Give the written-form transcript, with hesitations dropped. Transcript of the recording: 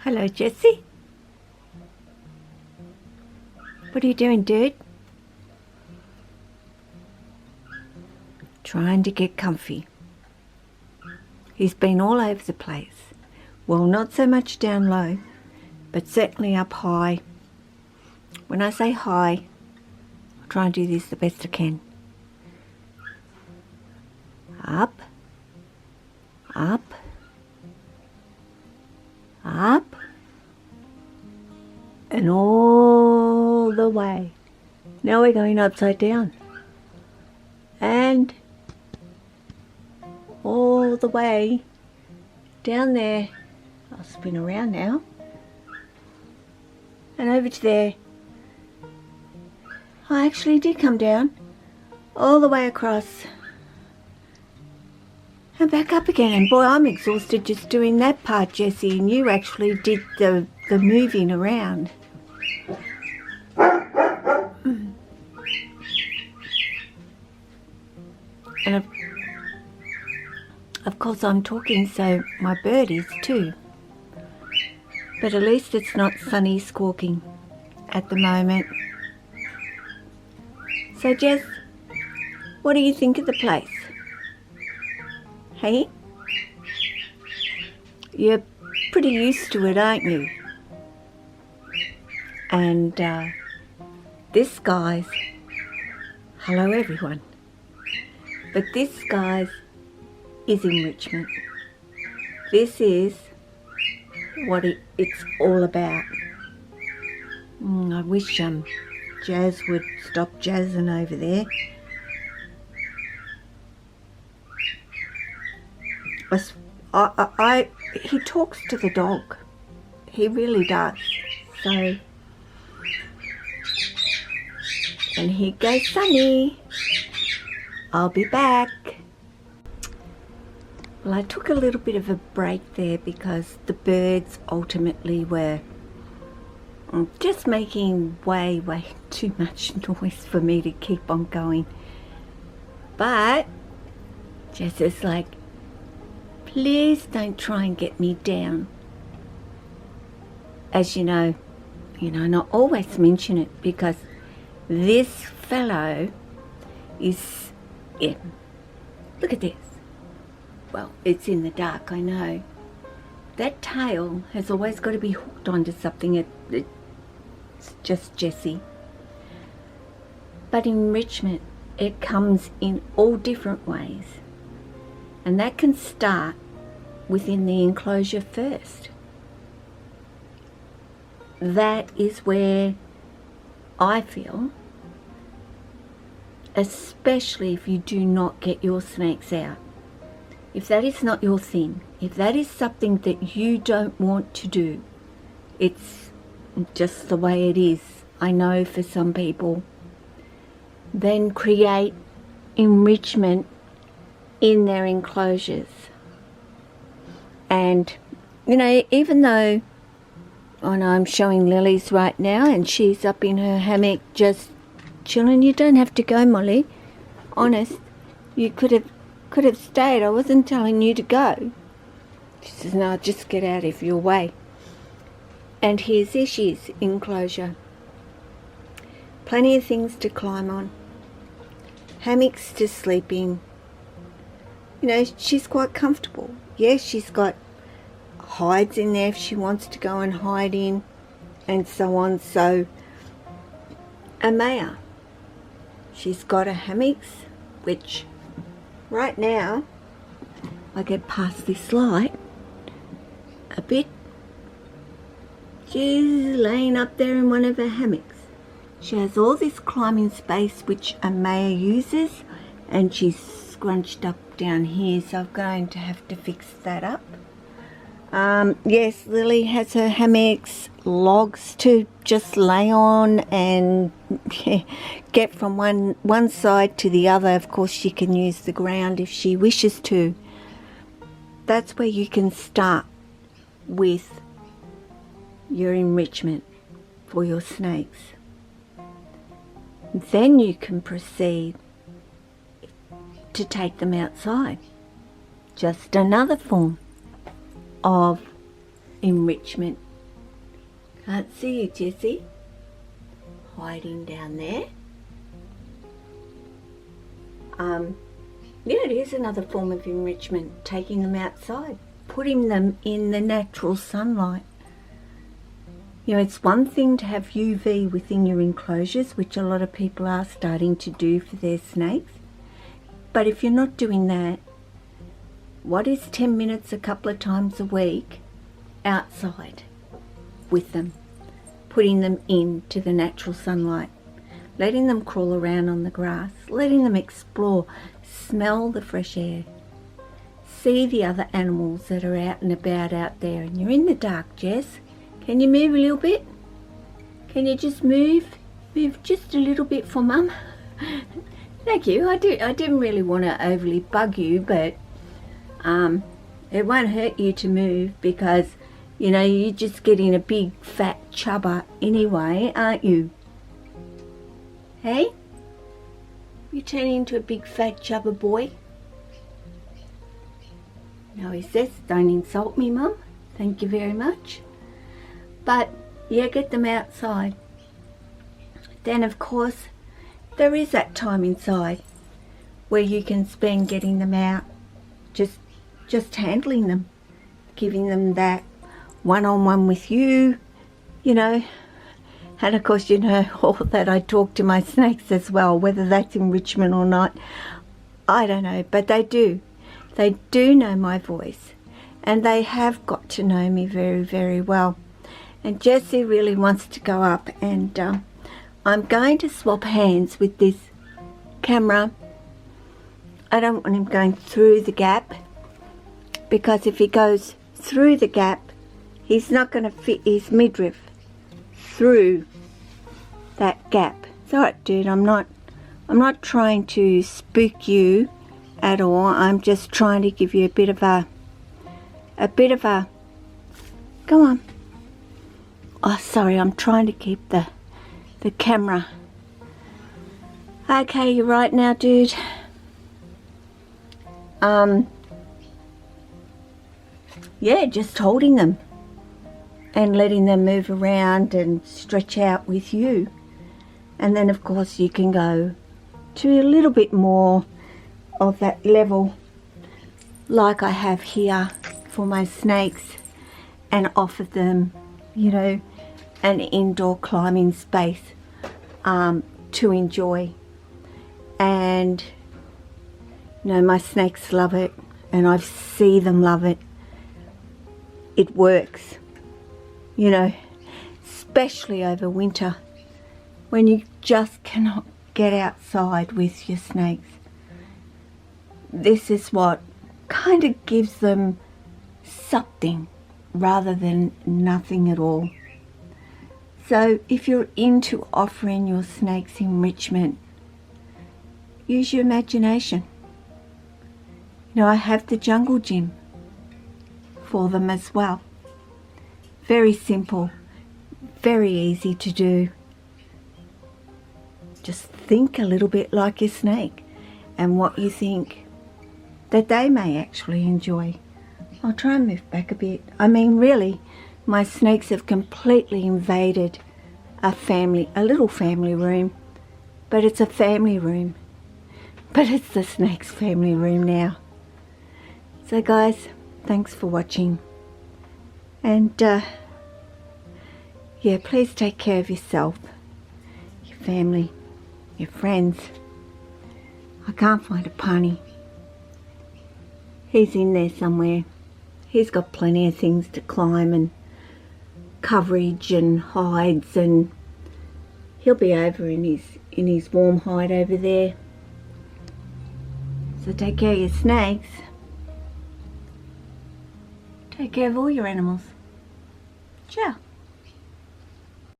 Hello, Jessie. What are you doing, dude? Trying to get comfy. He's been all over the place. Well, not so much down low, but certainly up high. When I say high, I'll try and do this the best I can. Up, up, up, and all the way. Now we're going upside down. And all the way down there. I'll spin around now. And over to there. I actually did come down all the way across and back up again. And boy, I'm exhausted just doing that part, Jessie, and you actually did the moving around. And of course I'm talking, so my bird is too. But at least it's not Sunny squawking at the moment. So Jess, what do you think of the place? Hey? You're pretty used to it, aren't you? And this guy's, hello everyone, but this guy's is Enrichment. This is what it's all about. I wish Jazz would stop jazzing over there. He talks to the dog. He really does. So, and here goes Sunny. I'll be back. Well, I took a little bit of a break there because the birds ultimately were just making way too much noise for me to keep on going. But Jess is like, please don't try and get me down. As you know, not always mention it because this fellow is, yeah, look at this. Well, it's in the dark, I know. That tail has always got to be hooked onto something. It's just Jessie. But enrichment, it comes in all different ways. And that can start within the enclosure first. That is where I feel, especially if you do not get your snakes out. If that is not your thing, if that is something that you don't want to do, it's just the way it is, I know for some people, then create enrichment in their enclosures. And, even though, I know I'm showing Lily's right now and she's up in her hammock just chilling. You don't have to go, Molly. Honest, you could have stayed. I wasn't telling you to go. She says, no, just get out of your way. And here's Ishi's enclosure. Plenty of things to climb on. Hammocks to sleep in. She's quite comfortable. Yes, she's got hides in there if she wants to go and hide in, and so on. So, Amaya, she's got her hammocks, which right now, I get past this light a bit. She's laying up there in one of her hammocks. She has all this climbing space which Amaya uses, and she's scrunched up down here, so I'm going to have to fix that up. Yes, Lily has her hammocks, logs to just lay on and get from one side to the other. Of course, she can use the ground if she wishes to. That's where you can start with your enrichment for your snakes. Then you can proceed to take them outside. Just another form of enrichment Can't see you, Jessie. Hiding down there. Yeah, it is another form of enrichment, taking them outside, putting them in the natural sunlight. You know, it's one thing to have UV within your enclosures, which a lot of people are starting to do for their snakes. But if you're not doing that, what is 10 minutes a couple of times a week outside with them, putting them into the natural sunlight, letting them crawl around on the grass, letting them explore, smell the fresh air, see the other animals that are out and about out there. And you're in the dark, Jess. Can you move a little bit? Can you just move? Move just a little bit for Mum. Thank you. I didn't really want to overly bug you, but it won't hurt you to move because, you know, you're just getting a big fat chubber anyway, aren't you? Hey? You turning into a big fat chubber boy? No, he says, don't insult me, Mum. Thank you very much. But, yeah, get them outside. Then, of course, there is that time inside where you can spend getting them out, just handling them, giving them that one-on-one with you, you know. And of course, you know, all that I talk to my snakes as well, whether that's enrichment or not, I don't know, but they do. They do know my voice, and they have got to know me very, very well. And Jessie really wants to go up, and I'm going to swap hands with this camera. I don't want him going through the gap, because if he goes through the gap, he's not going to fit his midriff through that gap. It's alright, dude. I'm not trying to spook you at all. I'm just trying to give you a bit of a go on. Oh, sorry, I'm trying to keep the camera. Okay, you're right now, dude. Yeah, just holding them and letting them move around and stretch out with you. And then, of course, you can go to a little bit more of that level like I have here for my snakes, and offer them, you know, an indoor climbing space to enjoy. And, you know, my snakes love it, and I see them love it. It works, you know, especially over winter when you just cannot get outside with your snakes. This is what kind of gives them something rather than nothing at all. So if you're into offering your snakes enrichment, use your imagination. You know, I have the jungle gym for them as well. Very simple, very easy to do. Just think a little bit like your snake and what you think that they may actually enjoy. I'll try and move back a bit. I mean, really, my snakes have completely invaded a little family room, but it's a family room. But it's the snake's family room now. So guys, thanks for watching. And yeah, please take care of yourself, your family, your friends. I can't find a pony. He's in there somewhere. He's got plenty of things to climb and coverage and hides, and he'll be over in his warm hide over there. So take care of your snakes. Take care of all your animals. Ciao.